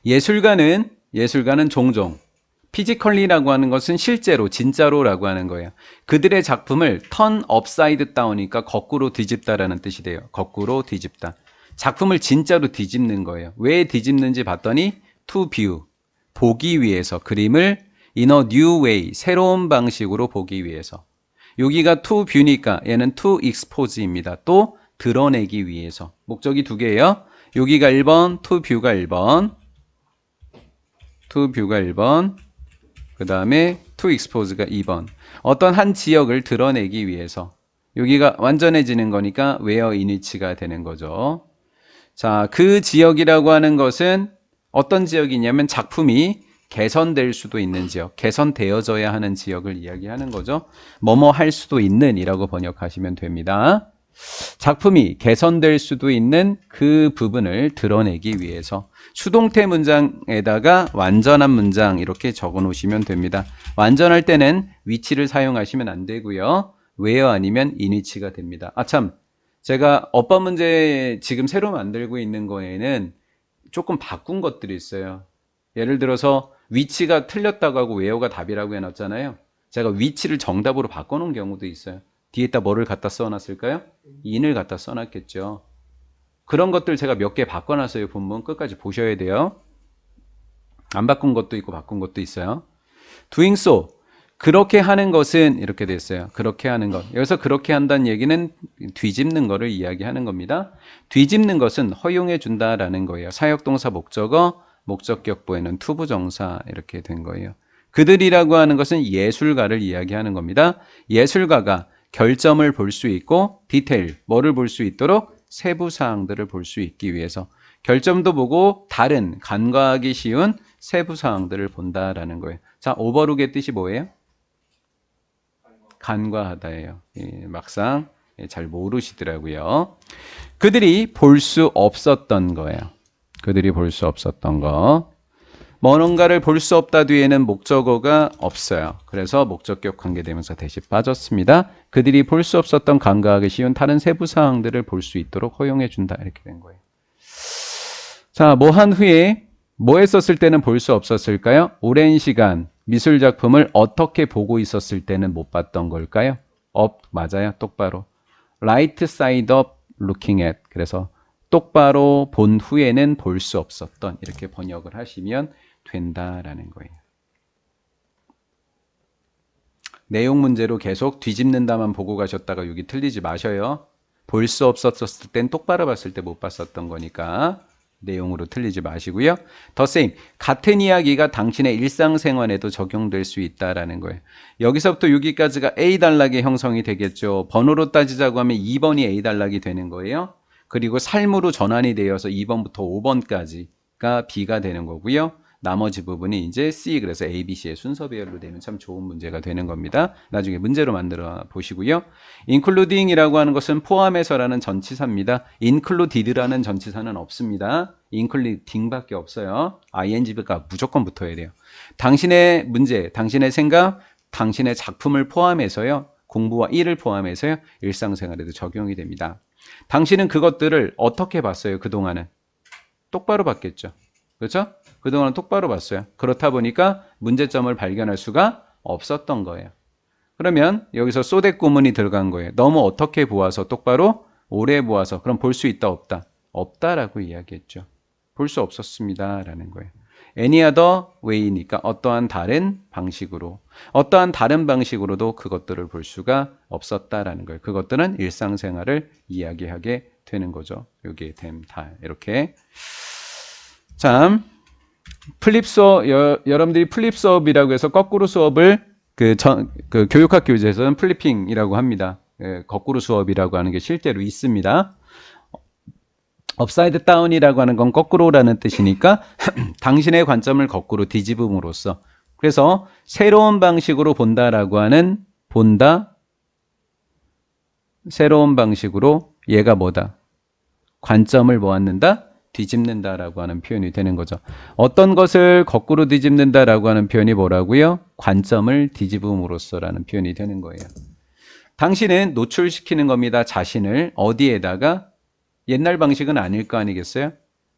예술가는 종종 피지컬리라고 하는 것은 실제로 진짜로라고 하는 거예요. 그들의 작품을 turn upside down이니까 거꾸로 뒤집다라는 뜻이 돼요. 거꾸로 뒤집다. 작품을 진짜로 뒤집는 거예요. 왜 뒤집는지 봤더니 to view, 보기 위해서, 그림을 in a new way, 새로운 방식으로 보기 위해서. 여기가 to view니까 얘는 to expose입니다. 또 드러내기 위해서. 목적이 두 개예요. 여기가 1번, to view가 1번, to view가 1번, 그 다음에 to expose가 2번. 어떤 한 지역을 드러내기 위해서. 여기가 완전해지는 거니까 where in which가 되는 거죠. 자, 그 지역이라고 하는 것은 어떤 지역이냐면 작품이 개선될 수도 있는 지역, 개선되어져야 하는 지역을 이야기하는 거죠. 뭐뭐 할 수도 있는 이라고 번역하시면 됩니다. 작품이 개선될 수도 있는 그 부분을 드러내기 위해서 수동태 문장에다가 완전한 문장 이렇게 적어 놓으시면 됩니다. 완전할 때는 위치를 사용하시면 안 되고요. where 아니면 in which가 됩니다. 참, 제가 어법 문제 지금 새로 만들고 있는 거에는 조금 바꾼 것들이 있어요. 예를 들어서 위치가 틀렸다고 하고 where가 답이라고 해놨잖아요. 제가 위치를 정답으로 바꿔놓은 경우도 있어요. 뒤에다 뭐를 갖다 써놨을까요? in을 갖다 써놨겠죠. 그런 것들 제가 몇 개 바꿔놨어요. 본문 끝까지 보셔야 돼요. 안 바꾼 것도 있고 바꾼 것도 있어요. doing so, 그렇게 하는 것은 이렇게 됐어요. 그렇게 하는 것. 여기서 그렇게 한다는 얘기는 뒤집는 거를 이야기하는 겁니다. 뒤집는 것은 허용해 준다라는 거예요. 사역동사 목적어, 목적격보에는 투부정사 이렇게 된 거예요. 그들이라고 하는 것은 예술가를 이야기하는 겁니다. 예술가가 결점을 볼 수 있고 디테일, 뭐를 볼 수 있도록 세부 사항들을 볼 수 있기 위해서 결점도 보고 다른 간과하기 쉬운 세부 사항들을 본다라는 거예요. 자, 오버룩의 뜻이 뭐예요? 간과하다예요. 막상 잘 모르시더라고요. 그들이 볼 수 없었던 거예요. 그들이 볼 수 없었던 거. 뭔가를 볼 수 없다 뒤에는 목적어가 없어요. 그래서 목적격 관계대명사 대신 빠졌습니다. 그들이 볼 수 없었던 간과하기 쉬운 다른 세부 사항들을 볼 수 있도록 허용해 준다 이렇게 된 거예요. 자, 뭐 한 후에 뭐 했었을 때는 볼 수 없었을까요? 오랜 시간 미술 작품을 어떻게 보고 있었을 때는 못 봤던 걸까요? 맞아요. 똑바로. Right side up looking at. 그래서 똑바로 본 후에는 볼 수 없었던 이렇게 번역을 하시면 된다라는 거예요. 내용 문제로 계속 뒤집는다만 보고 가셨다가 여기 틀리지 마셔요. 볼 수 없었을 땐 똑바로 봤을 때 못 봤었던 거니까 내용으로 틀리지 마시고요. The same, 같은 이야기가 당신의 일상생활에도 적용될 수 있다라는 거예요. 여기서부터 여기까지가 A 단락의 형성이 되겠죠. 번호로 따지자고 하면 2번이 A 단락이 되는 거예요. 그리고 삶으로 전환이 되어서 2번부터 5번까지가 B가 되는 거고요. 나머지 부분이 이제 C, 그래서 A, B, C의 순서 배열로 되면 참 좋은 문제가 되는 겁니다. 나중에 문제로 만들어 보시고요. including이라고 하는 것은 포함해서라는 전치사입니다. included라는 전치사는 없습니다. including밖에 없어요. ing가 무조건 붙어야 돼요. 당신의 문제, 당신의 생각, 당신의 작품을 포함해서요. 공부와 일을 포함해서요. 일상생활에도 적용이 됩니다. 당신은 그것들을 어떻게 봤어요? 그동안은 똑바로 봤겠죠. 그렇죠? 그동안은 똑바로 봤어요. 그렇다 보니까 문제점을 발견할 수가 없었던 거예요. 그러면 여기서 소댓 구문이 들어간 거예요. 너무 어떻게 보아서 똑바로 오래 보아서 그럼 볼 수 있다 없다? 없다라고 이야기했죠. 볼 수 없었습니다 라는 거예요. any other way니까 어떠한 다른 방식으로, 어떠한 다른 방식으로도 그것들을 볼 수가 없었다라는 거예요. 그것들은 일상생활을 이야기하게 되는 거죠. 여기에 다 이렇게. 자, 플립 수업, 여러분들이 플립 수업이라고 해서 거꾸로 수업을 그 교육학 교재에서는 플리핑이라고 합니다. 거꾸로 수업이라고 하는 게 실제로 있습니다. 업사이드 다운이라고 하는 건 거꾸로라는 뜻이니까 당신의 관점을 거꾸로 뒤집음으로써, 그래서 새로운 방식으로 본다라고 하는 본다, 새로운 방식으로 얘가 뭐다? 관점을 모았는다? 뒤집는다라고 하는 표현이 되는 거죠. 어떤 것을 거꾸로 뒤집는다라고 하는 표현이 뭐라고요? 관점을 뒤집음으로써라는 표현이 되는 거예요. 당신은 노출시키는 겁니다. 자신을 어디에다가? 옛날 방식은 아닐 거 아니겠어요?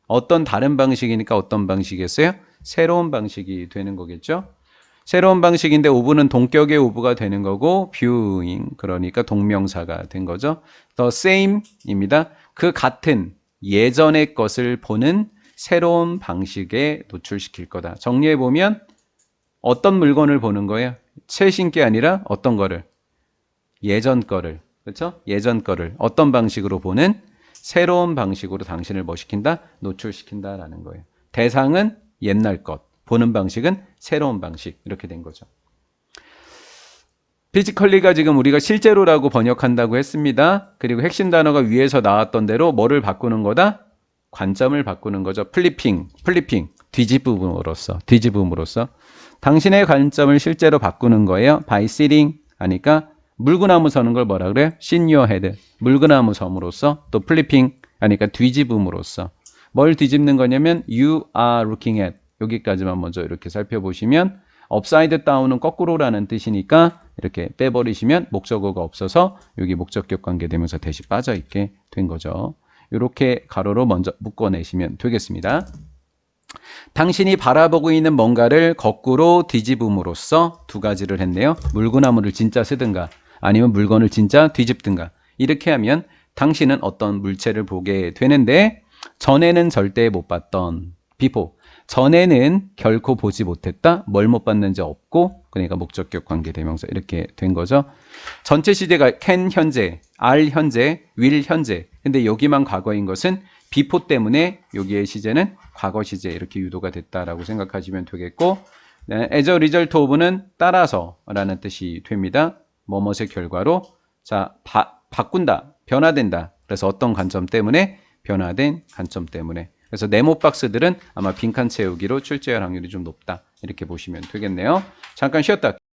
어떤 다른 방식이니까 어떤 방식이었어요? 새로운 방식이 되는 거겠죠? 새로운 방식인데 오브는 동격의 오브가 되는 거고 viewing 그러니까 동명사가 된 거죠. The same입니다. 그 같은 예전의 것을 보는 새로운 방식에 노출시킬 거다. 정리해 보면 어떤 물건을 보는 거예요? 최신 게 아니라 어떤 거를? 예전 거를. 그렇죠? 예전 거를 어떤 방식으로 보는 새로운 방식으로 당신을 뭐 시킨다? 노출시킨다라는 거예요. 대상은 옛날 것, 보는 방식은 새로운 방식 이렇게 된 거죠. 피지컬리가 지금 우리가 실제로라고 번역한다고 했습니다. 그리고 핵심 단어가 위에서 나왔던 대로 뭐를 바꾸는 거다? 관점을 바꾸는 거죠. 플리핑, 뒤집음으로써 당신의 관점을 실제로 바꾸는 거예요. by sitting 하니까 물구나무 서는 걸 뭐라 그래요? sit your head. 물구나무 섬으로써 또 플리핑 하니까 뒤집음으로써 뭘 뒤집는 거냐면 you are looking at 여기까지만 먼저 이렇게 살펴보시면 upside down은 거꾸로라는 뜻이니까 이렇게 빼버리시면 목적어가 없어서 여기 목적격 관계되면서 대시 빠져있게 된 거죠. 이렇게 가로로 먼저 묶어내시면 되겠습니다. 당신이 바라보고 있는 뭔가를 거꾸로 뒤집음으로써 두 가지를 했네요. 물구나무를 진짜 쓰든가 아니면 물건을 진짜 뒤집든가 이렇게 하면 당신은 어떤 물체를 보게 되는데 전에는 절대 못 봤던 before 전에는 결코 보지 못했다. 뭘 못 봤는지 없고 그러니까 목적격 관계대명사 이렇게 된 거죠. 전체 시제가 can 현재, are 현재, will 현재 근데 여기만 과거인 것은 before 때문에 여기의 시제는 과거 시제 이렇게 유도가 됐다라고 생각하시면 되겠고 네, as a result of는 따라서 라는 뜻이 됩니다. 뭐뭇의 결과로 자 바꾼다, 변화된다. 그래서 어떤 관점 때문에 변화된 관점 때문에 그래서 네모 박스들은 아마 빈칸 채우기로 출제할 확률이 좀 높다 이렇게 보시면 되겠네요. 잠깐 쉬었다